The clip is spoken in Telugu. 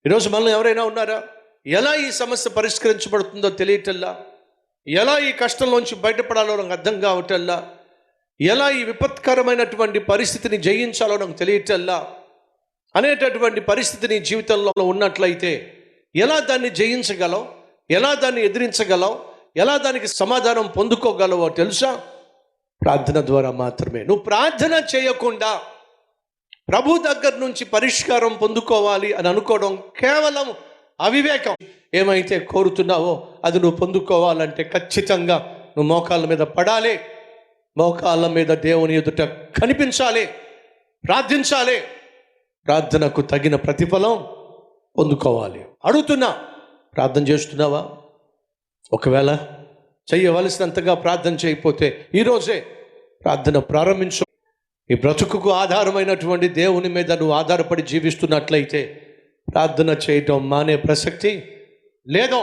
ఈరోజు మనలో ఎవరైనా ఉన్నారా? ఎలా ఈ సమస్య పరిష్కరించబడుతుందో తెలియటల్లా, ఎలా ఈ కష్టంలోంచి బయటపడాలో నాకు అర్థం కావటల్లా, ఎలా ఈ విపత్కరమైనటువంటి పరిస్థితిని జయించాలో నాకు తెలియటల్లా అనేటటువంటి పరిస్థితిని జీవితంలో ఉన్నట్లయితే ఎలా దాన్ని జయించగలవు, ఎలా దాన్ని ఎదిరించగలవు, ఎలా దానికి సమాధానం పొందుకోగలవో తెలుసా? ప్రార్థన ద్వారా మాత్రమే. నువ్వు ప్రార్థన చేయకుండా ప్రభు దగ్గర నుంచి పరిష్కారం పొందుకోవాలి అని అనుకోవడం కేవలం అవివేకం. ఏమైతే కోరుతున్నావో అది నువ్వు పొందుకోవాలంటే ఖచ్చితంగా నువ్వు మోకాళ్ళ మీద పడాలి, మోకాళ్ళ మీద దేవుని ఎదుట కనిపించాలి, ప్రార్థించాలి, ప్రార్థనకు తగిన ప్రతిఫలం పొందుకోవాలి. అడుగుతున్నా, ప్రార్థన చేస్తున్నావా? ఒకవేళ చేయవలసినంతగా ప్రార్థన చేయకపోతే ఈరోజే ప్రార్థన ప్రారంభించు. ఈ బ్రతుకుకు ఆధారమైనటువంటి దేవుని మీద నువ్వు ఆధారపడి జీవిస్తున్నట్లయితే ప్రార్థన చేయటం మానే ప్రసక్తి లేదో.